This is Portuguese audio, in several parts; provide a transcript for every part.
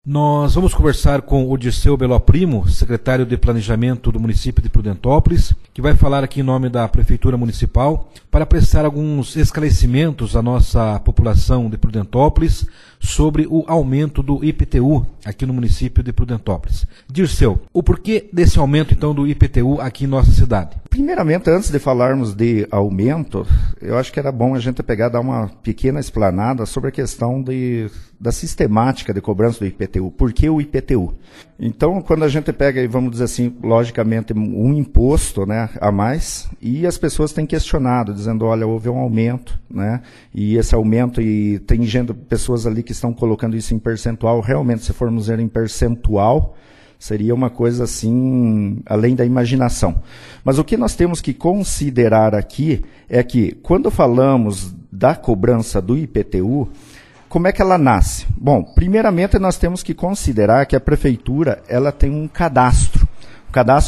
Nós vamos conversar com o Dirceu Beló Primo, secretário de Planejamento do município de Prudentópolis, que vai falar aqui em nome da Prefeitura Municipal para prestar alguns esclarecimentos à nossa população de Prudentópolis sobre o aumento do IPTU aqui no município de Prudentópolis. Dirceu, o porquê desse aumento então do IPTU aqui em nossa cidade? Primeiramente, antes de falarmos de aumento, eu acho que era bom a gente dar uma pequena explanada sobre a questão da sistemática de cobrança do IPTU. Por que o IPTU? Então, quando a gente pega, e vamos dizer assim, logicamente, um imposto, né, a mais, e as pessoas têm questionado, dizendo, olha, houve um aumento, né, e esse aumento, e tem pessoas ali que estão colocando isso em percentual, realmente, se formos ver em percentual, seria uma coisa assim, além da imaginação. Mas o que nós temos que considerar aqui é que, quando falamos da cobrança do IPTU, como é que ela nasce? Bom, primeiramente nós temos que considerar que a prefeitura ela tem um cadastro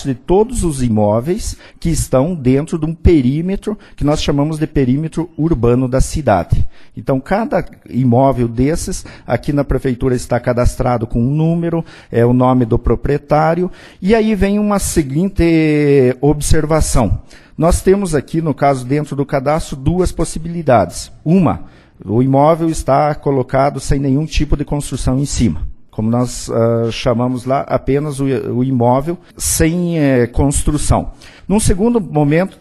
de todos os imóveis que estão dentro de um perímetro que nós chamamos de perímetro urbano da cidade. Então, cada imóvel desses, aqui na prefeitura está cadastrado com um número, é o nome do proprietário, e aí vem uma seguinte observação. Nós temos aqui, no caso, dentro do cadastro, duas possibilidades. Uma, o imóvel está colocado sem nenhum tipo de construção em cima. Como nós chamamos lá, apenas o imóvel sem construção. Num segundo momento,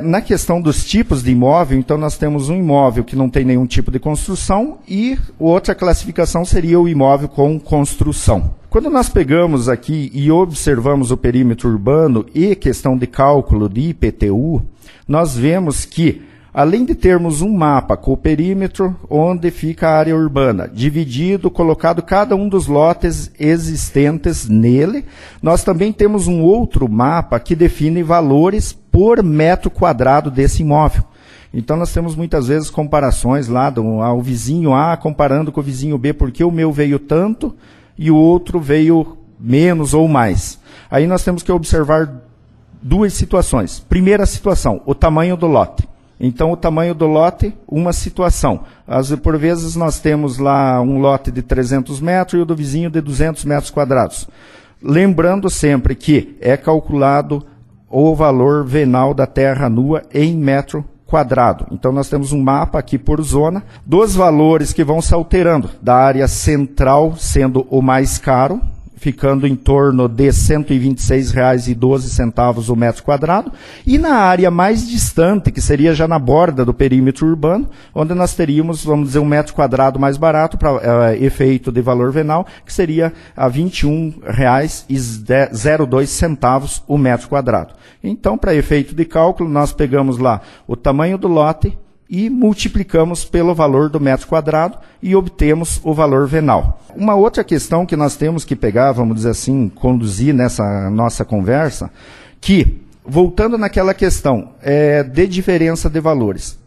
na questão dos tipos de imóvel, então nós temos um imóvel que não tem nenhum tipo de construção e outra classificação seria o imóvel com construção. Quando nós pegamos aqui e observamos o perímetro urbano e questão de cálculo de IPTU, nós vemos que além de termos um mapa com o perímetro onde fica a área urbana, dividido, colocado cada um dos lotes existentes nele, nós também temos um outro mapa que define valores por metro quadrado desse imóvel. Então nós temos muitas vezes comparações lá ao vizinho A comparando com o vizinho B, porque o meu veio tanto e o outro veio menos ou mais. Aí nós temos que observar duas situações. Primeira situação, o tamanho do lote. Então, o tamanho do lote, uma situação. Por vezes, nós temos lá um lote de 300 metros e o do vizinho de 200 metros quadrados. Lembrando sempre que é calculado o valor venal da terra nua em metro quadrado. Então, nós temos um mapa aqui por zona dos valores que vão se alterando. Da área central sendo o mais caro, ficando em torno de R$ 126,12 o metro quadrado, e na área mais distante, que seria já na borda do perímetro urbano, onde nós teríamos, vamos dizer, um metro quadrado mais barato, para efeito de valor venal, que seria a R$ 21,02 o metro quadrado. Então, para efeito de cálculo, nós pegamos lá o tamanho do lote, e multiplicamos pelo valor do metro quadrado e obtemos o valor venal. Uma outra questão que nós temos que pegar, vamos dizer assim, conduzir nessa nossa conversa, que, voltando naquela questão de diferença de valores,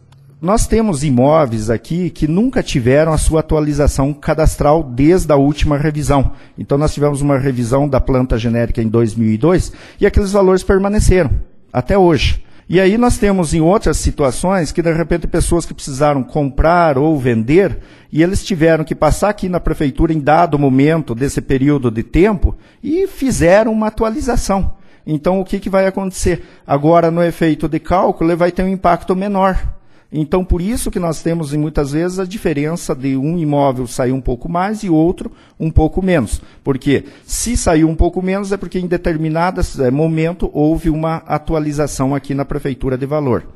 nós temos imóveis aqui que nunca tiveram a sua atualização cadastral desde a última revisão. Então nós tivemos uma revisão da planta genérica em 2002 e aqueles valores permaneceram até hoje. E aí nós temos em outras situações que de repente pessoas que precisaram comprar ou vender e eles tiveram que passar aqui na prefeitura em dado momento desse período de tempo e fizeram uma atualização. Então o que vai acontecer? Agora no efeito de cálculo ele vai ter um impacto menor. Então, por isso que nós temos, muitas vezes, a diferença de um imóvel sair um pouco mais e outro um pouco menos. Porque se saiu um pouco menos é porque em determinado momento houve uma atualização aqui na Prefeitura de Valor.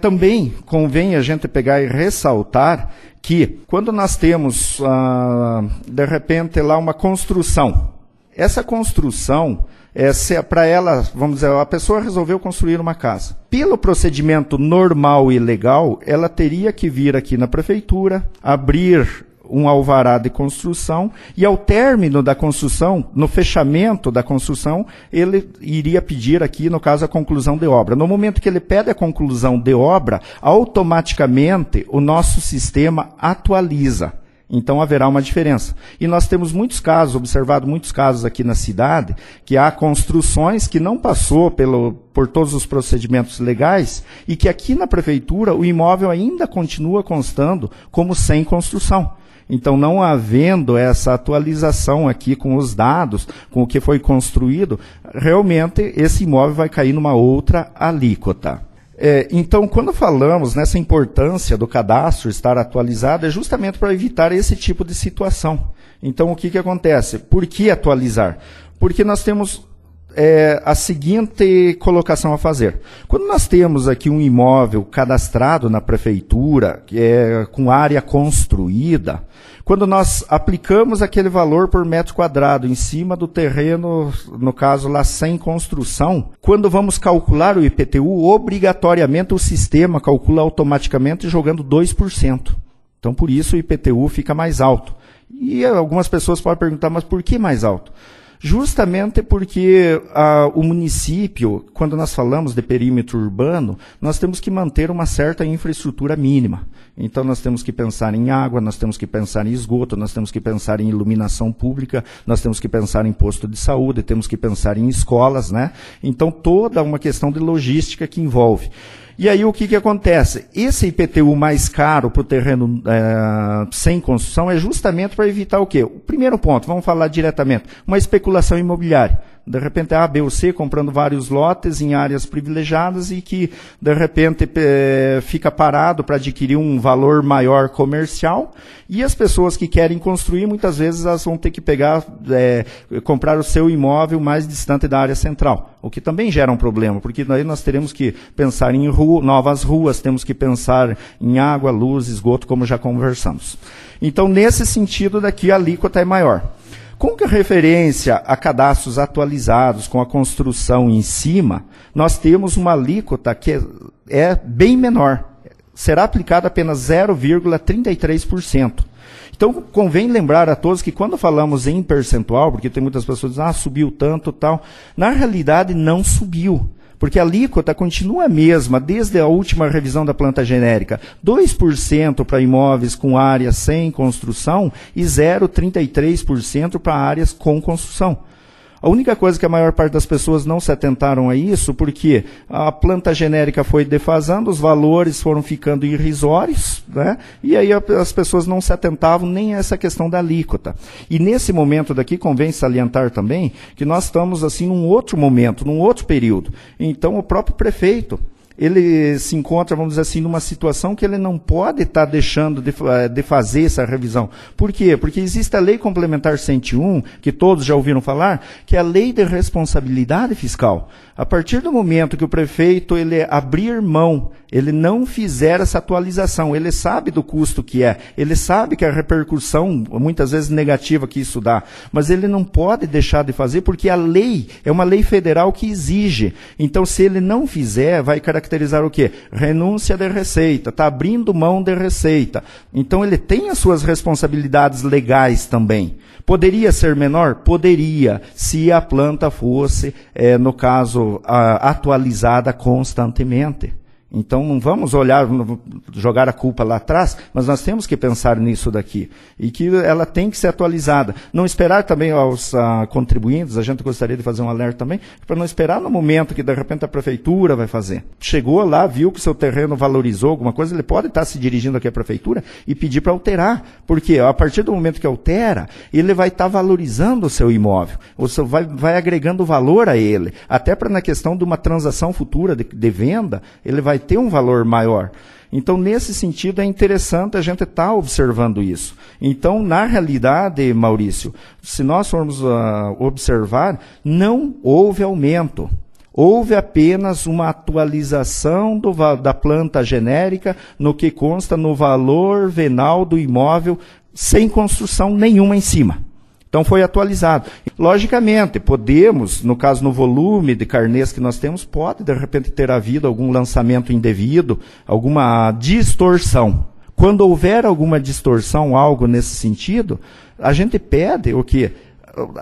Também convém a gente pegar e ressaltar que quando nós temos, de repente, lá uma construção, essa construção, para ela, vamos dizer, a pessoa resolveu construir uma casa. Pelo procedimento normal e legal, ela teria que vir aqui na prefeitura, abrir um alvará de construção e ao término da construção, no fechamento da construção, ele iria pedir aqui, no caso, a conclusão de obra. No momento que ele pede a conclusão de obra, automaticamente o nosso sistema atualiza. Então haverá uma diferença. E nós temos muitos casos, observado muitos casos aqui na cidade, que há construções que não passou por todos os procedimentos legais e que aqui na prefeitura o imóvel ainda continua constando como sem construção. Então, não havendo essa atualização aqui com os dados, com o que foi construído, realmente esse imóvel vai cair numa outra alíquota. Então, quando falamos nessa importância do cadastro estar atualizado, é justamente para evitar esse tipo de situação. Então, o que acontece? Por que atualizar? Porque nós temos a seguinte colocação a fazer. Quando nós temos aqui um imóvel cadastrado na prefeitura, com área construída, quando nós aplicamos aquele valor por metro quadrado em cima do terreno, no caso lá sem construção, quando vamos calcular o IPTU, obrigatoriamente o sistema calcula automaticamente jogando 2%. Então, por isso o IPTU fica mais alto. E algumas pessoas podem perguntar, mas por que mais alto? Justamente porque o município, quando nós falamos de perímetro urbano, nós temos que manter uma certa infraestrutura mínima. Então, nós temos que pensar em água, nós temos que pensar em esgoto, nós temos que pensar em iluminação pública, nós temos que pensar em posto de saúde, temos que pensar em escolas, né? Então, toda uma questão de logística que envolve. E aí o que acontece? Esse IPTU mais caro para o terreno sem construção é justamente para evitar o quê? O primeiro ponto, vamos falar diretamente, uma especulação imobiliária. De repente, A, B ou C comprando vários lotes em áreas privilegiadas e que, de repente, fica parado para adquirir um valor maior comercial. E as pessoas que querem construir, muitas vezes, elas vão ter que comprar o seu imóvel mais distante da área central. O que também gera um problema, porque daí nós teremos que pensar em novas ruas, temos que pensar em água, luz, esgoto, como já conversamos. Então, nesse sentido daqui, a alíquota é maior. Com referência a cadastros atualizados, com a construção em cima, nós temos uma alíquota que é bem menor. Será aplicada apenas 0,33%. Então, convém lembrar a todos que quando falamos em percentual, porque tem muitas pessoas que dizem, subiu tanto, tal, na realidade não subiu. Porque a alíquota continua a mesma desde a última revisão da planta genérica. 2% para imóveis com áreas sem construção e 0,33% para áreas com construção. A única coisa que a maior parte das pessoas não se atentaram a isso, porque a planta genérica foi defasando, os valores foram ficando irrisórios, né? E aí as pessoas não se atentavam nem a essa questão da alíquota. E nesse momento daqui, convém salientar também que nós estamos assim num outro momento, num outro período. Então, o próprio prefeito, ele se encontra, vamos dizer assim, numa situação que ele não pode estar deixando de fazer essa revisão. Por quê? Porque existe a Lei Complementar 101, que todos já ouviram falar, que é a Lei de Responsabilidade Fiscal. A partir do momento que o prefeito ele abrir mão, ele não fizer essa atualização, ele sabe do custo que é, ele sabe que a repercussão, muitas vezes negativa que isso dá, mas ele não pode deixar de fazer porque a lei é uma lei federal que exige. Então, se ele não fizer, vai caracterizar o quê? Renúncia de receita, está abrindo mão de receita. Então, ele tem as suas responsabilidades legais também. Poderia ser menor? Poderia, se a planta fosse, no caso, atualizada constantemente. Então, não vamos jogar a culpa lá atrás, mas nós temos que pensar nisso daqui. E que ela tem que ser atualizada. Não esperar também aos contribuintes, a gente gostaria de fazer um alerta também, para não esperar no momento que, de repente, a prefeitura vai fazer. Chegou lá, viu que seu terreno valorizou alguma coisa, ele pode estar se dirigindo aqui à prefeitura e pedir para alterar. Porque a partir do momento que altera, ele vai estar valorizando o seu imóvel. Ou vai agregando valor a ele. Até para na questão de uma transação futura de venda, ele vai ter um valor maior. Então, nesse sentido, é interessante a gente estar observando isso. Então, na realidade, Maurício, se nós formos observar, não houve aumento. Houve apenas uma atualização da planta genérica no que consta no valor venal do imóvel sem construção nenhuma em cima. Então, foi atualizado. Logicamente, podemos, no caso, no volume de carnês que nós temos, pode, de repente, ter havido algum lançamento indevido, alguma distorção. Quando houver alguma distorção, algo nesse sentido, a gente pede o quê?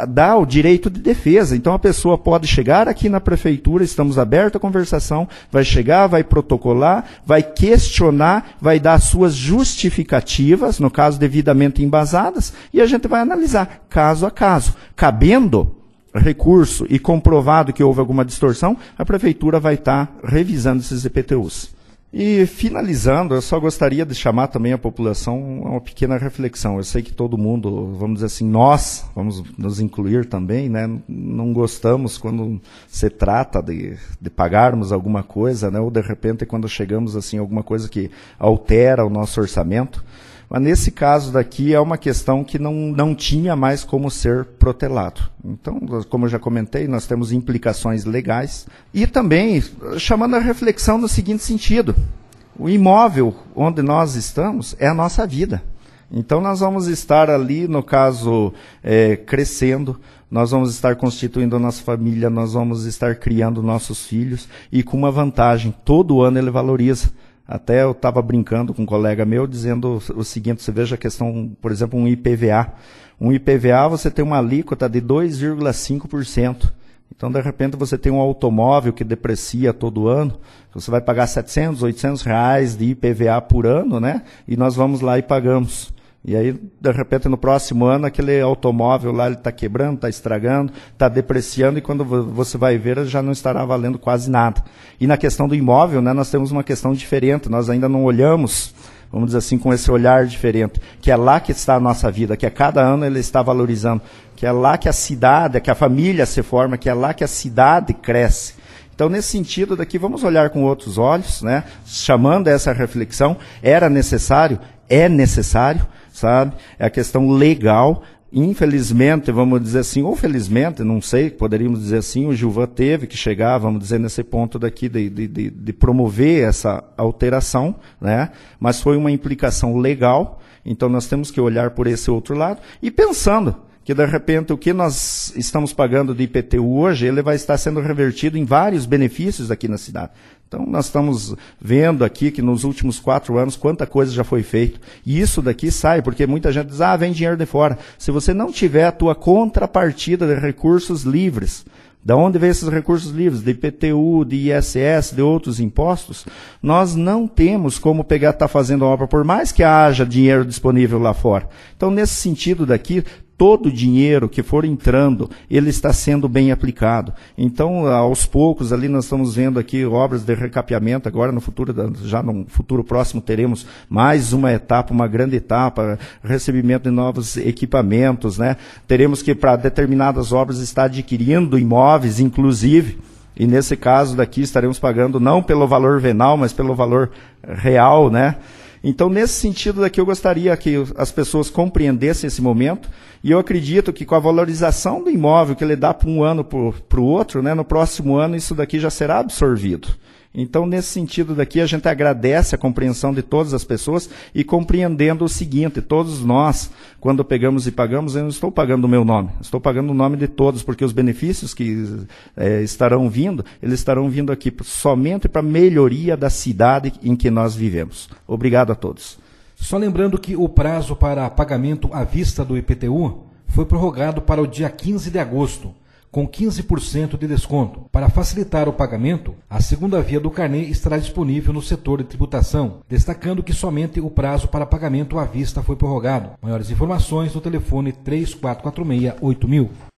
Dá o direito de defesa. Então, a pessoa pode chegar aqui na prefeitura, estamos abertos à conversação, vai chegar, vai protocolar, vai questionar, vai dar suas justificativas, no caso devidamente embasadas, e a gente vai analisar caso a caso. Cabendo recurso e comprovado que houve alguma distorção, a prefeitura vai estar revisando esses IPTUs. E finalizando, eu só gostaria de chamar também a população a uma pequena reflexão. Eu sei que todo mundo, vamos dizer assim, nós, vamos nos incluir também, né? Não gostamos quando se trata de pagarmos alguma coisa, né? Ou de repente quando chegamos assim, alguma coisa que altera o nosso orçamento. Mas nesse caso daqui é uma questão que não tinha mais como ser protelado. Então, como eu já comentei, nós temos implicações legais e também chamando a reflexão no seguinte sentido: o imóvel onde nós estamos é a nossa vida. Então nós vamos estar ali, no caso, crescendo, nós vamos estar constituindo a nossa família, nós vamos estar criando nossos filhos e com uma vantagem, todo ano ele valoriza. Até eu estava brincando com um colega meu, dizendo o seguinte: você veja a questão, por exemplo, um IPVA. Um IPVA você tem uma alíquota de 2,5%. Então, de repente, você tem um automóvel que deprecia todo ano, você vai pagar R$700, R$800 de IPVA por ano, né? E nós vamos lá e pagamos. E aí, de repente, no próximo ano, aquele automóvel lá está quebrando, está estragando, está depreciando, e quando você vai ver, já não estará valendo quase nada. E na questão do imóvel, né, nós temos uma questão diferente, nós ainda não olhamos, vamos dizer assim, com esse olhar diferente, que é lá que está a nossa vida, que a cada ano ele está valorizando, que é lá que a cidade, que a família se forma, que é lá que a cidade cresce. Então, nesse sentido daqui, vamos olhar com outros olhos, né, chamando essa reflexão. Era necessário? É necessário, sabe? É a questão legal. Infelizmente, vamos dizer assim, ou felizmente, não sei, poderíamos dizer assim, o Gilvan teve que chegar, vamos dizer, nesse ponto daqui de promover essa alteração, né? Mas foi uma implicação legal, então nós temos que olhar por esse outro lado e pensando que, de repente, o que nós estamos pagando de IPTU hoje, ele vai estar sendo revertido em vários benefícios aqui na cidade. Então, nós estamos vendo aqui que nos últimos 4 anos, quanta coisa já foi feita. E isso daqui sai, porque muita gente diz, vem dinheiro de fora. Se você não tiver a tua contrapartida de recursos livres, da onde vem esses recursos livres? De IPTU, de ISS, de outros impostos, nós não temos como estar fazendo a obra, por mais que haja dinheiro disponível lá fora. Então, nesse sentido daqui, todo o dinheiro que for entrando, ele está sendo bem aplicado. Então, aos poucos, ali nós estamos vendo aqui obras de recapeamento. Agora, no futuro, já no futuro próximo, teremos mais uma etapa, uma grande etapa, recebimento de novos equipamentos, né? Teremos que, para determinadas obras, estar adquirindo imóveis, inclusive. E nesse caso daqui, estaremos pagando não pelo valor venal, mas pelo valor real, né? Então, nesse sentido daqui, eu gostaria que as pessoas compreendessem esse momento, e eu acredito que com a valorização do imóvel que ele dá para um ano para o outro, né, no próximo ano isso daqui já será absorvido. Então, nesse sentido daqui, a gente agradece a compreensão de todas as pessoas e compreendendo o seguinte: todos nós, quando pegamos e pagamos, eu não estou pagando o meu nome, estou pagando o nome de todos, porque os benefícios que estarão vindo, eles estarão vindo aqui somente para a melhoria da cidade em que nós vivemos. Obrigado a todos. Só lembrando que o prazo para pagamento à vista do IPTU foi prorrogado para o dia 15 de agosto. Com 15% de desconto. Para facilitar o pagamento, a segunda via do carnê estará disponível no setor de tributação, destacando que somente o prazo para pagamento à vista foi prorrogado. Maiores informações no telefone 3446-8000.